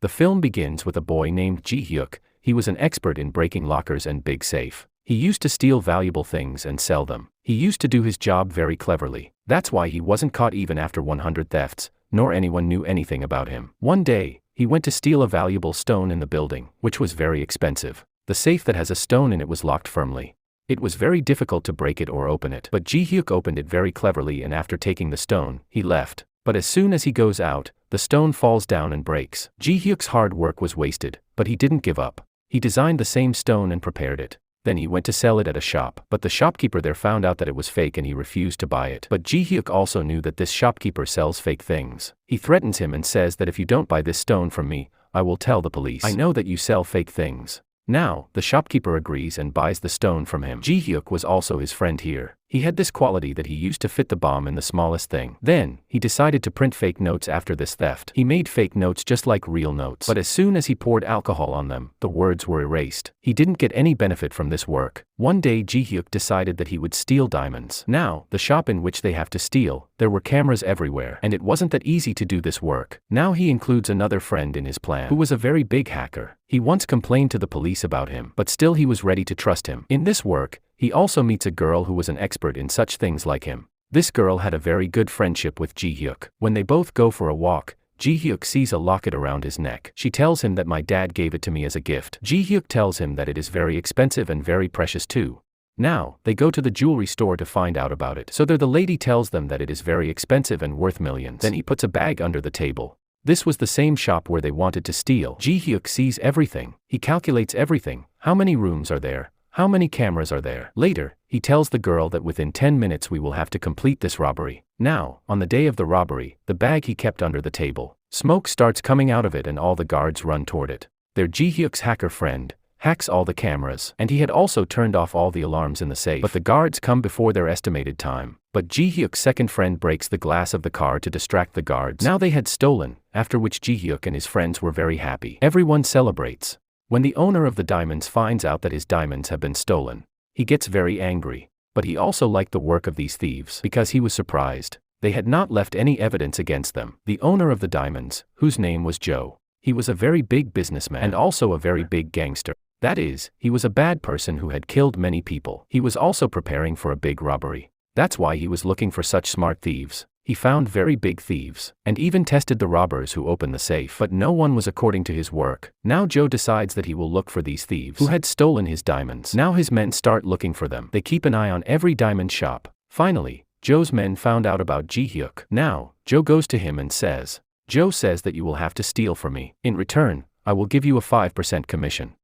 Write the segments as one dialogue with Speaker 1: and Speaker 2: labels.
Speaker 1: The film begins with a boy named Ji-hyuk. He was an expert in breaking lockers and big safe. He used to steal valuable things and sell them. He used to do his job very cleverly. That's why he wasn't caught even after 100 thefts, nor anyone knew anything about him. One day, he went to steal a valuable stone in the building, which was very expensive. The safe that has a stone in it was locked firmly. It was very difficult to break it or open it. But Ji-hyuk opened it very cleverly, and after taking the stone, he left. But as soon as he goes out, the stone falls down and breaks. Ji-hyuk's hard work was wasted, but he didn't give up. He designed the same stone and prepared it. Then he went to sell it at a shop. But the shopkeeper there found out that it was fake and he refused to buy it. But Ji-hyuk also knew that this shopkeeper sells fake things. He threatens him and says that if you don't buy this stone from me, I will tell the police. I know that you sell fake things. Now, the shopkeeper agrees and buys the stone from him. Ji-hyuk was also his friend here. He had this quality that he used to fit the bomb in the smallest thing. Then, he decided to print fake notes after this theft. He made fake notes just like real notes. But as soon as he poured alcohol on them, the words were erased. He didn't get any benefit from this work. One day Ji-hyuk decided that he would steal diamonds. Now, the shop in which they have to steal, there were cameras everywhere, and it wasn't that easy to do this work. Now he includes another friend in his plan, who was a very big hacker. He once complained to the police about him, but still he was ready to trust him. In this work, he also meets a girl who was an expert in such things like him. This girl had a very good friendship with Ji-hyuk. When they both go for a walk, Ji-hyuk sees a locket around his neck. She tells him that my dad gave it to me as a gift. Ji-hyuk tells him that it is very expensive and very precious too. Now, they go to the jewelry store to find out about it. So there the lady tells them that it is very expensive and worth millions. Then he puts a bag under the table. This was the same shop where they wanted to steal. Ji-hyuk sees everything. He calculates everything. How many rooms are there? How many cameras are there? Later, he tells the girl that within 10 minutes we will have to complete this robbery. Now, on the day of the robbery, the bag he kept under the table. Smoke starts coming out of it and all the guards run toward it. Their Ji-hyuk's hacker friend hacks all the cameras, and he had also turned off all the alarms in the safe. But the guards come before their estimated time. But Ji-hyuk's second friend breaks the glass of the car to distract the guards. Now they had stolen, after which Ji-hyuk and his friends were very happy. Everyone celebrates. When the owner of the diamonds finds out that his diamonds have been stolen, he gets very angry. But he also liked the work of these thieves because he was surprised. They had not left any evidence against them. The owner of the diamonds, whose name was Joe, he was a very big businessman and also a very big gangster. That is, he was a bad person who had killed many people. He was also preparing for a big robbery. That's why he was looking for such smart thieves. He found very big thieves, and even tested the robbers who opened the safe. But no one was according to his work. Now Joe decides that he will look for these thieves who had stolen his diamonds. Now his men start looking for them. They keep an eye on every diamond shop. Finally, Joe's men found out about Ji-hyuk. Now, Joe goes to him and says, Joe says that you will have to steal from me. In return, I will give you a 5% commission.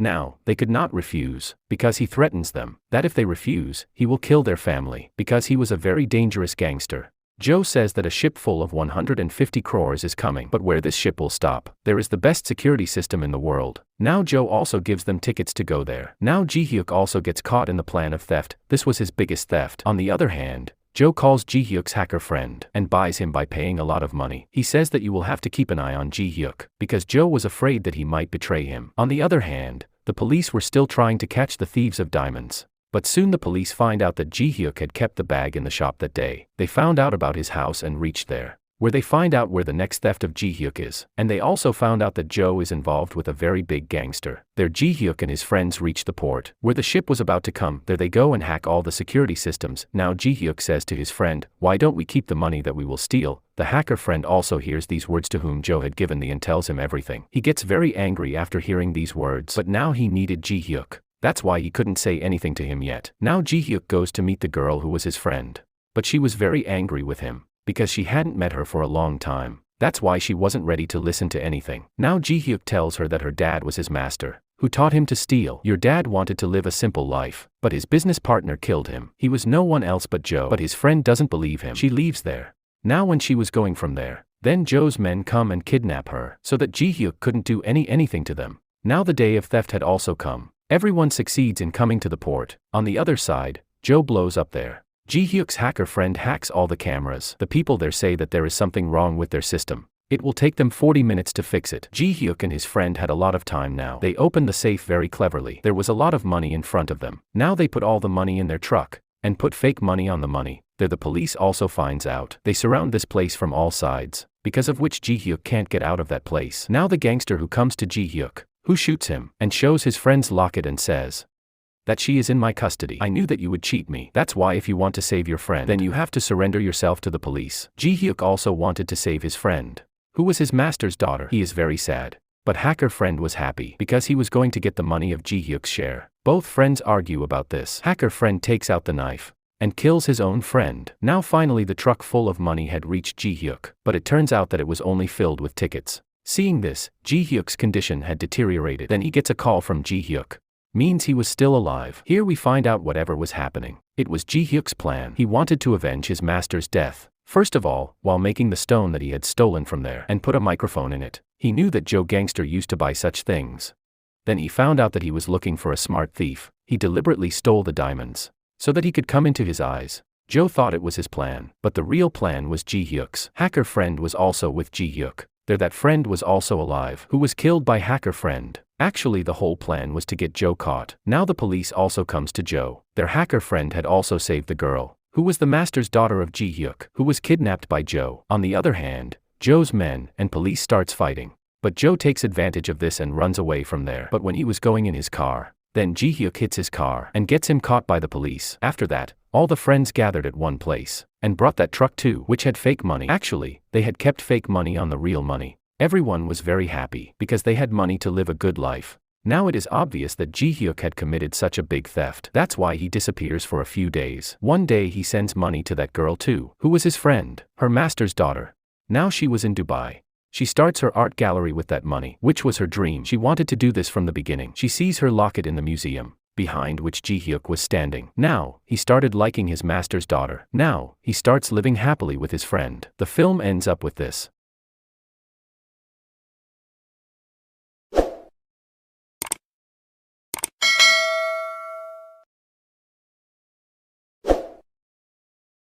Speaker 1: Now, they could not refuse, because he threatens them, that if they refuse, he will kill their family, because he was a very dangerous gangster. Joe says that a ship full of 150 crores is coming, but where this ship will stop, there is the best security system in the world. Now Joe also gives them tickets to go there. Now Ji-hyuk also gets caught in the plan of theft. This was his biggest theft. On the other hand, Joe calls Ji-hyuk's hacker friend and buys him by paying a lot of money. He says that you will have to keep an eye on Ji-hyuk, because Joe was afraid that he might betray him. On the other hand, the police were still trying to catch the thieves of diamonds. But soon the police find out that Ji-hyuk had kept the bag in the shop that day. They found out about his house and reached there, where they find out where the next theft of Ji-hyuk is. And they also found out that Joe is involved with a very big gangster. There Ji-hyuk and his friends reach the port, where the ship was about to come. There they go and hack all the security systems. Now Ji-hyuk says to his friend, why don't we keep the money that we will steal? The hacker friend also hears these words to whom Joe had given and tells him everything. He gets very angry after hearing these words, but now he needed Ji-hyuk. That's why he couldn't say anything to him yet. Now Ji-hyuk goes to meet the girl who was his friend. But she was very angry with him, because she hadn't met her for a long time. That's why she wasn't ready to listen to anything. Now Ji-hyuk tells her that her dad was his master, who taught him to steal. Your dad wanted to live a simple life, but his business partner killed him. He was no one else but Joe, but his friend doesn't believe him. She leaves there. Now when she was going from there, then Joe's men come and kidnap her, so that Ji-hyuk couldn't do anything to them. Now the day of theft had also come. Everyone succeeds in coming to the port. On the other side, Joe blows up there. Ji-hyuk's hacker friend hacks all the cameras. The people there say that there is something wrong with their system. It will take them 40 minutes to fix it. Ji-hyuk and his friend had a lot of time now. They opened the safe very cleverly. There was a lot of money in front of them. Now they put all the money in their truck, and put fake money on the money. There the police also finds out. They surround this place from all sides. because of which Ji-hyuk can't get out of that place. Now the gangster who comes to Ji-hyuk, who shoots him, and shows his friend's locket and says that she is in my custody. I knew that you would cheat me. That's why if you want to save your friend, then you have to surrender yourself to the police. Ji-hyuk also wanted to save his friend, who was his master's daughter. He is very sad. But hacker friend was happy because he was going to get the money of Ji-hyuk's share. Both friends argue about this. Hacker friend takes out the knife and kills his own friend. Now finally the truck full of money had reached Ji-hyuk, but it turns out that it was only filled with tickets. Seeing this, Ji-hyuk's condition had deteriorated. Then he gets a call from Ji-hyuk. Means he was still alive. Here we find out whatever was happening. It was Ji-hyuk's plan. He wanted to avenge his master's death. First of all, while making the stone that he had stolen from there and put a microphone in it, he knew that Joe Gangster used to buy such things. Then he found out that he was looking for a smart thief. He deliberately stole the diamonds so that he could come into his eyes. Joe thought it was his plan, but the real plan was Ji-hyuk's. Hacker friend was also with Ji-hyuk. That friend was also alive, who was killed by hacker friend. Actually the whole plan was to get Joe caught. Now the police also comes to Joe. Their hacker friend had also saved the girl, who was the master's daughter of Ji-hyuk, who was kidnapped by Joe. On the other hand, Joe's men and police starts fighting. But Joe takes advantage of this and runs away from there. But when he was going in his car, then Ji-hyuk hits his car and gets him caught by the police. After that, all the friends gathered at one place and brought that truck too, which had fake money. Actually, they had kept fake money on the real money. Everyone was very happy because they had money to live a good life. Now it is obvious that Ji-hyuk had committed such a big theft. That's why he disappears for a few days. One day he sends money to that girl too, who was his friend, her master's daughter. Now she was in Dubai. She starts her art gallery with that money, which was her dream. She wanted to do this from the beginning. She sees her locket in the museum, behind which Ji-hyuk was standing. Now, he started liking his master's daughter. Now, he starts living happily with his friend. The film ends up with this.